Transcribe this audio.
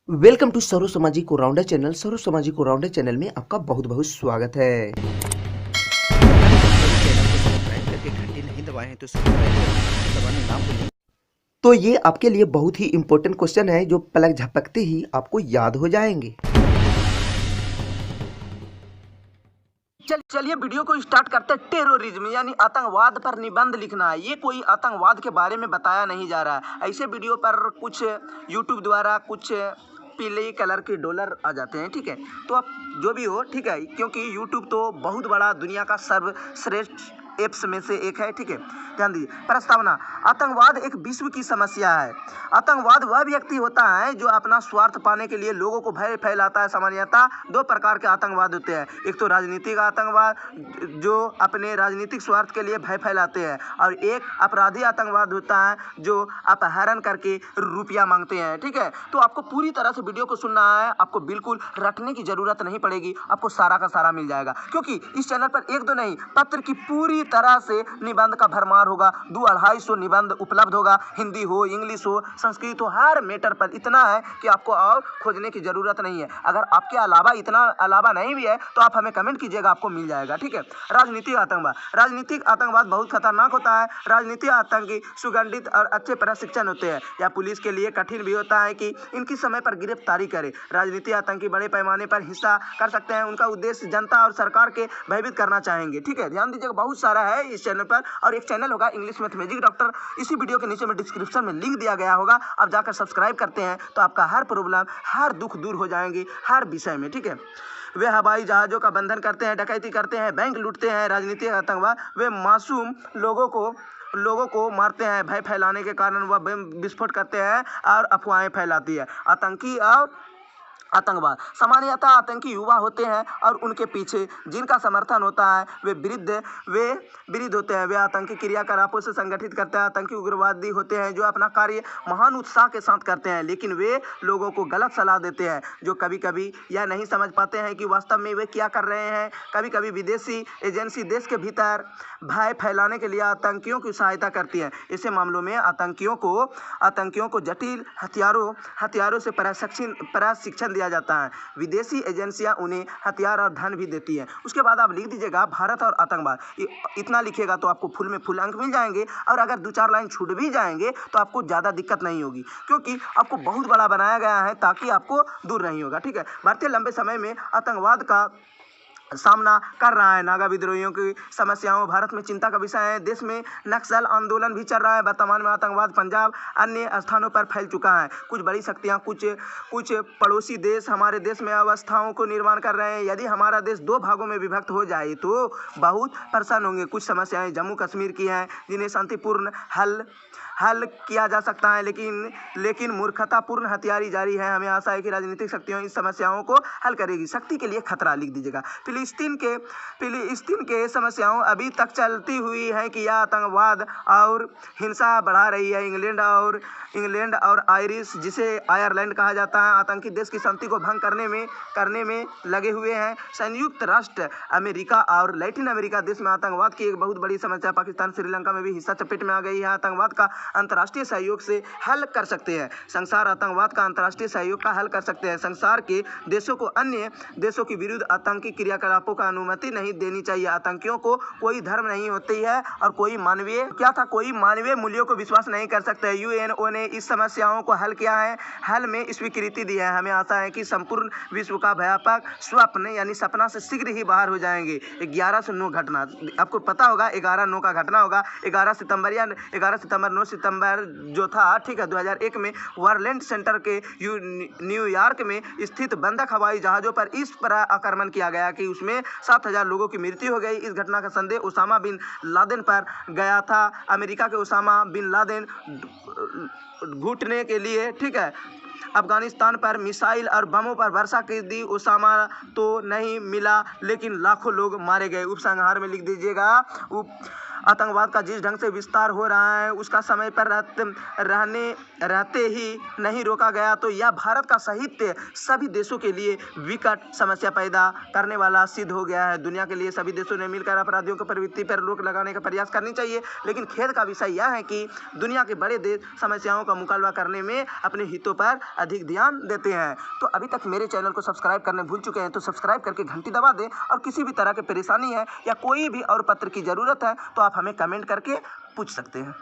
Welcome to serve सामाजिक allrounder channel. सर्व सामाजिक allrounder channel में आपका बहुत बहुत स्वागत है। चैनल को सब्सक्राइब करके घंटी नहीं दबाए हैं तो सब्सक्राइब करके दबाना ना भूलें। तो ये आपके लिए बहुत ही इम्पोर्टेंट क्वेश्चन है जो पलक झपकते ही आपको याद हो जाएंगे। चलिए वीडियो को स्टार्ट करते हैं। टेररिज्म यानी आतंकवाद पर निबंध लिखना है। ये कोई आतंकवाद के बारे में बताया नहीं जा रहा है। ऐसे वीडियो पर कुछ यूट्यूब द्वारा कुछ पीले कलर के डॉलर आ जाते हैं, ठीक है। तो आप जो भी हो, ठीक है, क्योंकि यूट्यूब तो बहुत बड़ा दुनिया का सर्वश्रेष्ठ एप्स में से एक है, ठीक है। ध्यान दीजिए। प्रस्तावना: आतंकवाद एक विश्व की समस्या है। आतंकवाद वह व्यक्ति होता है जो अपना स्वार्थ पाने के लिए लोगों को भय फैलाता है। सामान्यतः दो प्रकार के आतंकवाद होते हैं। एक तो राजनीतिक आतंकवाद जो अपने राजनीतिक स्वार्थ के लिए भय फैलाते हैं, और एक अपराधी आतंकवाद होता है जो अपहरण करके रुपया मांगते हैं, ठीक है। तो आपको पूरी तरह से वीडियो को सुनना है, आपको बिल्कुल रटने की जरूरत नहीं पड़ेगी, आपको सारा का सारा मिल जाएगा, क्योंकि इस चैनल पर एक दो नहीं, पत्र की पूरी तरह से निबंध का भरमार होगा। 200-250 निबंध उपलब्ध होगा, हिंदी हो, इंग्लिश हो, संस्कृत हो, हर मैटर पर। इतना है कि आपको और खोजने की जरूरत नहीं है। अगर आपके अलावा नहीं भी है तो आप हमें कमेंट कीजिएगा, आपको मिल जाएगा, ठीक है। राजनीतिक आतंकवाद। राजनीतिक आतंकवाद बहुत खतरनाक होता है। राजनीतिक आतंकी सुगठित और अच्छे प्रशिक्षण होते हैं। या पुलिस के लिए कठिन भी होता है कि इनकी समय पर गिरफ्तारी करे। राजनीतिक आतंकी बड़े पैमाने पर हिस्सा कर सकते हैं। उनका उद्देश्य जनता और सरकार के भयभीत करना चाहेंगे, ठीक है। ध्यान दीजिएगा, बहुत सारा है इस चैनल पर, और एक चैनल होगा इंग्लिश मैथमेटिक्स डॉक्टर। इसी वीडियो के नीचे में डिस्क्रिप्शन में लिंक दिया गया होगा, आप जाकर सब्सक्राइब करते हैं तो आपका हर प्रॉब्लम, हर दुख दूर हो जाएंगे, हर विषय में, ठीक है। वे हवाई जहाज़ों का बंधन करते हैं, डकैती करते हैं, बैंक लूटते हैं। राजनीतिक आतंकवाद: वे मासूम लोगों को मारते हैं, भय फैलाने के कारण वह बम विस्फोट करते हैं और अफवाहें फैलाती है। आतंकी और आतंकवाद: सामान्यतः आतंकी युवा होते हैं और उनके पीछे जिनका समर्थन होता है वे विरुद्ध होते हैं। वे आतंकी क्रियाकलापों से संगठित करते हैं। आतंकी उग्रवादी होते हैं जो अपना कार्य महान उत्साह के साथ करते हैं, लेकिन वे लोगों को गलत सलाह देते हैं, जो कभी कभी यह नहीं समझ पाते हैं कि वास्तव में वे क्या कर रहे हैं। कभी कभी विदेशी एजेंसी देश के भीतर भय फैलाने के लिए आतंकियों की सहायता करती है। ऐसे मामलों में आतंकियों को जटिल हथियारों से प्रशिक्षण दिया जाता है। विदेशी एजेंसियां उन्हें हथियार और धन भी देती है। उसके बाद आप लिख दीजिएगा भारत और आतंकवाद। इतना लिखिएगा तो आपको फुल में फुल अंक मिल जाएंगे, और अगर 2-4 लाइन छूट भी जाएंगे तो आपको ज़्यादा दिक्कत नहीं होगी, क्योंकि आपको बहुत बड़ा बनाया गया है ताकि आपको दूर नहीं होगा, ठीक है। भारतीय लंबे समय में आतंकवाद का सामना कर रहा है। नागा विद्रोहियों की समस्याओं भारत में चिंता का विषय है। देश में नक्सल आंदोलन भी चल रहा है। वर्तमान में आतंकवाद पंजाब अन्य स्थानों पर फैल चुका है। कुछ बड़ी शक्तियां, कुछ पड़ोसी देश हमारे देश में अवस्थाओं को निर्माण कर रहे हैं। यदि हमारा देश 2 भागों में विभक्त हो जाए तो बहुत परेशान होंगे। कुछ समस्याएं जम्मू कश्मीर की हैं जिन्हें शांतिपूर्ण हल किया जा सकता है, लेकिन मूर्खतापूर्ण हथियारी जारी है। हमें आशा है कि राजनीतिक शक्तियों इस समस्याओं को हल करेगी। शक्ति के लिए खतरा लिख दीजिएगा। फिलिस्तीन के समस्याओं अभी तक चलती हुई है कि यह आतंकवाद और हिंसा बढ़ा रही है। इंग्लैंड और आयरिश, जिसे आयरलैंड कहा जाता है, आतंकी देश की शांति को भंग करने में लगे हुए हैं। संयुक्त राष्ट्र अमेरिका और लैटिन अमेरिका देश में आतंकवाद की एक बहुत बड़ी समस्या। पाकिस्तान श्रीलंका में भी हिस्सा चपेट में आ गई है। आतंकवाद का अंतर्राष्ट्रीय सहयोग से हल कर सकते हैं। संसार आतंकवाद का अंतर्राष्ट्रीय सहयोग का हल कर सकते हैं। संसार के देशों को अन्य देशों के विरुद्ध आतंकी क्रियाकलापों का अनुमति नहीं देनी चाहिए। आतंकियों को कोई धर्म नहीं होती है और कोई मानवीय मूल्यों को विश्वास नहीं कर सकते। यूएनओ ने इस समस्याओं को हल किया है, हल में स्वीकृति दी है। हमें आशा है कि संपूर्ण विश्व का भयावह स्वप्न यानी सपना से शीघ्र ही बाहर हो जाएंगे। 11/9 घटना आपको पता होगा, 11/9 का घटना होगा। 11 सितंबर 9 सितंबर जो था, ठीक है, 2001 में वर्ल्ड सेंटर के न्यूयॉर्क में स्थित बंधक हवाई जहाज़ों पर इस पर आक्रमण किया गया कि उसमें 7,000 लोगों की मृत्यु हो गई। इस घटना का संदेह उसामा बिन लादेन पर गया था। अमेरिका के उसामा बिन लादेन घुटने के लिए, ठीक है, अफगानिस्तान पर मिसाइल और बमों पर वर्षा की दी। उसामा तो नहीं मिला, लेकिन लाखों लोग मारे गए। उपसंहार में लिख दीजिएगा, आतंकवाद का जिस ढंग से विस्तार हो रहा है उसका समय पर रहते ही नहीं रोका गया तो यह भारत का साहित्य सभी देशों के लिए विकट समस्या पैदा करने वाला सिद्ध हो गया है। दुनिया के लिए सभी देशों ने मिलकर अपराधियों की प्रवृत्ति पर रोक लगाने का प्रयास करनी चाहिए, लेकिन खेद का विषय यह है कि दुनिया के बड़े देश समस्याओं का मुकाबला करने में अपने हितों पर अधिक ध्यान देते हैं। तो अभी तक मेरे चैनल को सब्सक्राइब करने भूल चुके हैं तो सब्सक्राइब करके घंटी दबा दें, और किसी भी तरह की परेशानी है या कोई भी और पत्र की ज़रूरत है तो आप हमें कमेंट करके पूछ सकते हैं।